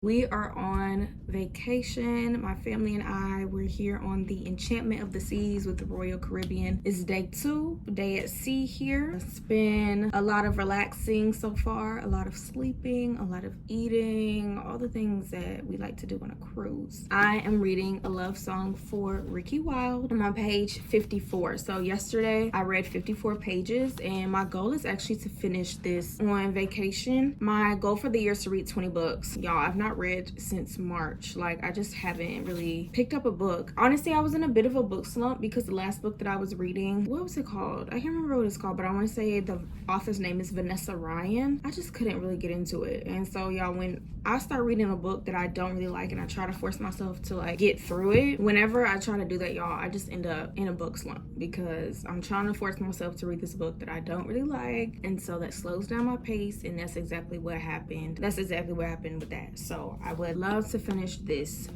We are on vacation. My family and I, we're here on the Enchantment of the Seas with the Royal Caribbean. It's day 2, day at sea here. It's been a lot of relaxing so far, a lot of sleeping, a lot of eating, all the things that we like to do on a cruise. I am reading a love song for Ricki Wilde. I'm on page 54. So yesterday I read 54 pages and my goal is actually to finish this on vacation. My goal for the year is to read 20 books. Y'all, I've not read since March. Like, I just haven't really picked up a book. Honestly, I was in a bit of a book slump because the last book that I was reading, what was it called? I can't remember what it's called, but I want to say the author's name is Vanessa Ryan. I just couldn't really get into it. And so y'all, when I start reading a book that I don't really like and I try to force myself to like get through it, whenever I try to do that, y'all, I just end up in a book slump because I'm trying to force myself to read this book that I don't really like, and so that slows down my pace, and that's exactly what happened. That's exactly what happened with that. So I would love to finish this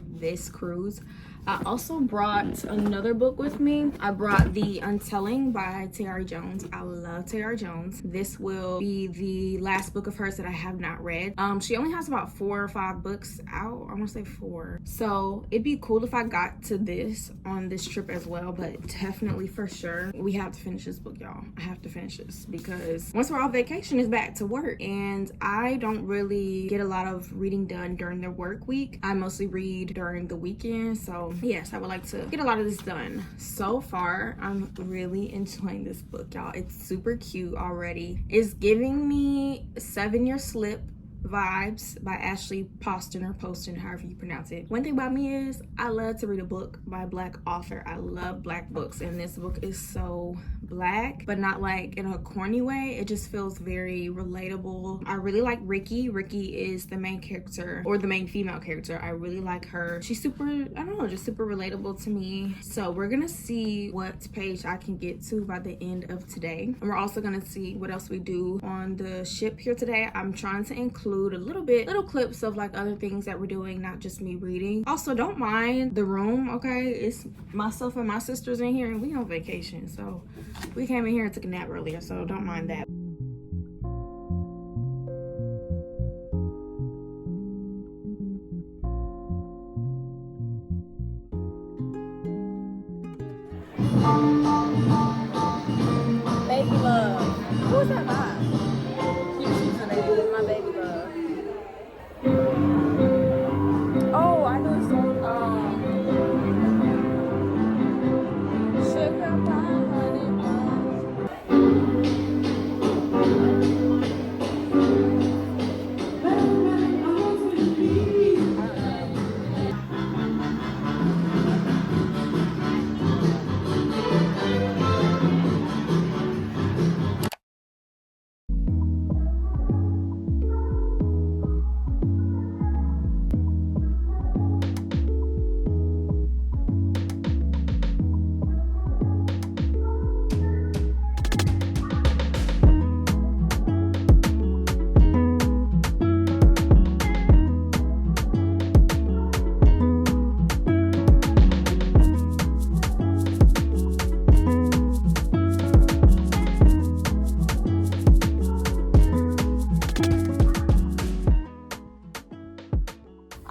cruise. I also brought another book with me. I brought The Untelling by Tayari Jones. I love Tayari Jones. This will be the last book of hers that I have not read. She only has about 4 or 5 books out. I want to say 4. So it'd be cool if I got to this on this trip as well, but definitely for sure we have to finish this book, y'all. I have to finish this because once we're on vacation, it's back to work, and I don't really get a lot of reading done during the work week. I mostly read during the weekend, so yes, I would like to get a lot of this done. So far, I'm really enjoying this book, y'all. It's super cute already. It's giving me 7 Year Slip vibes by Ashley Poston, or Poston, however you pronounce it. One thing about me is I love to read a book by a Black author. I love Black books, and this book is so Black, but not like in a corny way. It just feels very relatable. I really like Ricki. Ricki is the main character, or the main female character. I really like her. She's super, I don't know, just super relatable to me. So we're gonna see what page I can get to by the end of today, and we're also gonna see what else we do on the ship here today. I'm trying to include a little clips of like other things that we're doing, not just me reading. Also, don't mind the room, okay? It's myself and my sisters in here, and we on vacation, so we came in here and took a nap earlier, so don't mind that. Baby love. Who's that by? My baby love. Oh, I know it's sugar pie, honey pie.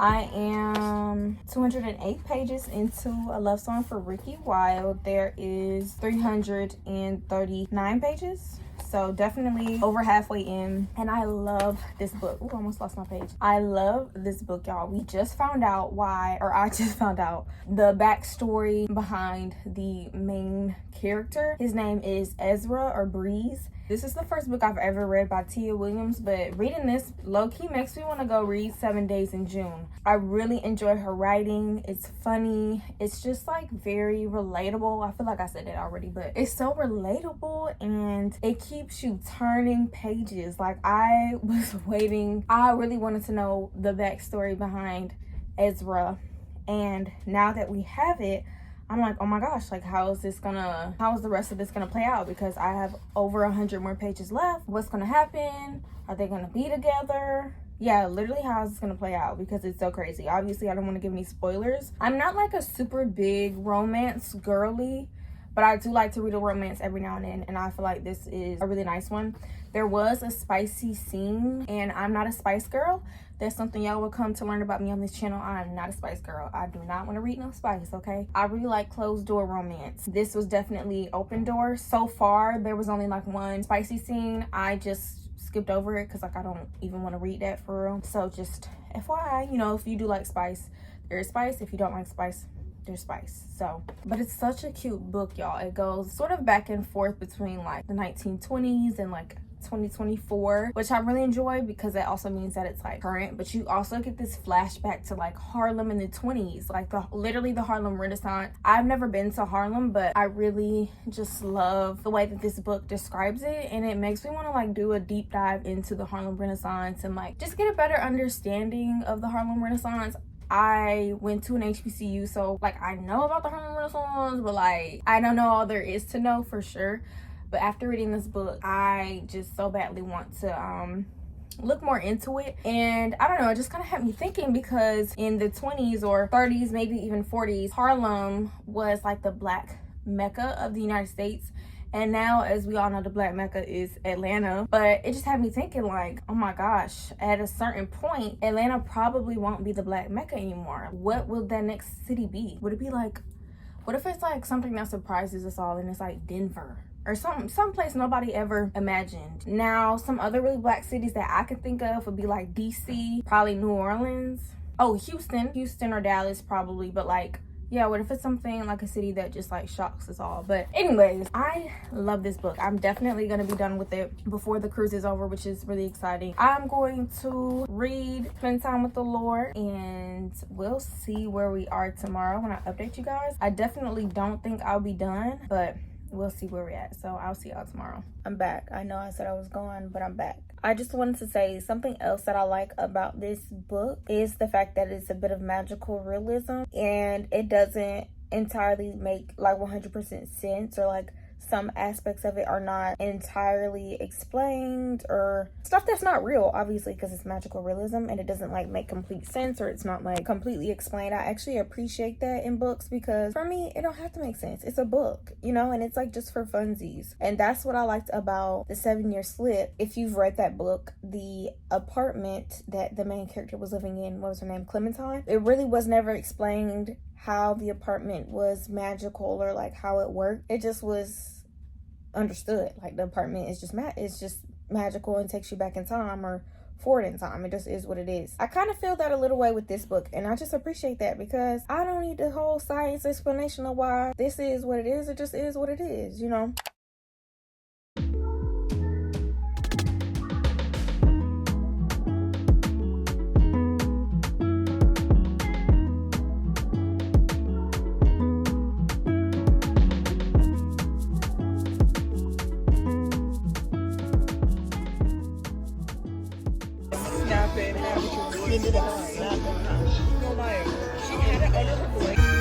I am 208 pages into A Love Song for Ricki Wilde. There is 339 pages. So definitely over halfway in, and I love this book. Oh, I almost lost my page. I love this book, y'all. We just found out why, or I just found out the backstory behind the main character. His name is Ezra or Breeze. This is the first book I've ever read by Tia Williams, but reading this low-key makes me want to go read 7 Days in June. I really enjoy her writing. It's funny. It's just like very relatable. I feel like I said that already, but it's so relatable and it keeps you turning pages. Like, I was waiting. I really wanted to know the backstory behind Ezra, and now that we have it, I'm like, oh my gosh, like how is the rest of this gonna play out? Because I have over 100 more pages left. What's gonna happen? Are they gonna be together? Yeah, literally, how is this gonna play out? Because it's so crazy. Obviously, I don't want to give any spoilers. I'm not like a super big romance girly, but I do like to read a romance every now and then, and I feel like this is a really nice one. There was a spicy scene, and I'm not a spice girl. That's something y'all will come to learn about me on this channel. I'm not a spice girl. I do not want to read no spice, okay? I really like closed door romance. This was definitely open door. So far, there was only like one spicy scene. I just skipped over it because like I don't even want to read that for real. So just FYI, you know, if you do like spice, there is spice. If you don't like spice, there's spice. So, but it's such a cute book, y'all. It goes sort of back and forth between like the 1920s and like 2024, which I really enjoy because that also means that it's like current, but you also get this flashback to like Harlem in the 20s, like literally the Harlem Renaissance. I've never been to Harlem, but I really just love the way that this book describes it, and it makes me want to like do a deep dive into the Harlem Renaissance and like just get a better understanding of the Harlem Renaissance. I went to an HBCU, so like I know about the Harlem Renaissance, but like I don't know all there is to know for sure. But after reading this book, I just so badly want to look more into it. And I don't know, it just kind of had me thinking, because in the 20s or 30s, maybe even 40s, Harlem was like the Black Mecca of the United States. And now, as we all know, the Black Mecca is Atlanta. But it just had me thinking like, oh my gosh, at a certain point, Atlanta probably won't be the Black Mecca anymore. What will that next city be? Would it be like, what if it's like something that surprises us all and it's like Denver? Or some place nobody ever imagined. Now, some other really Black cities that I could think of would be like DC, probably New Orleans. Oh, Houston or Dallas probably, but like, yeah, what if it's something like a city that just like shocks us all? But anyways, I love this book. I'm definitely gonna be done with it before the cruise is over, which is really exciting. I'm going to read, spend time with the Lord, and we'll see where we are tomorrow when I update you guys. I definitely don't think I'll be done, but we'll see where we're at. So I'll see y'all tomorrow. I'm back. I know I said I was gone, but I'm back. I just wanted to say something else that I like about this book is the fact that it's a bit of magical realism, and it doesn't entirely make like 100% sense, or like some aspects of it are not entirely explained, or stuff that's not real, obviously, because it's magical realism and it doesn't like make complete sense, or it's not like completely explained. I actually appreciate that in books, because for me, it don't have to make sense. It's a book, you know, and it's like just for funsies. And that's what I liked about The 7-Year Slip. If you've read that book, the apartment that the main character was living in, what was her name, Clementine, it really was never explained how the apartment was magical or like how it worked. It just was understood, like the apartment is just magical and takes you back in time or forward in time. It just is what it is. I kind of feel that a little way with this book, and I just appreciate that, because I don't need the whole science explanation of why this is what it is. It just is what it is, you know. Snapping, having to spin it on. She had it under her blanket.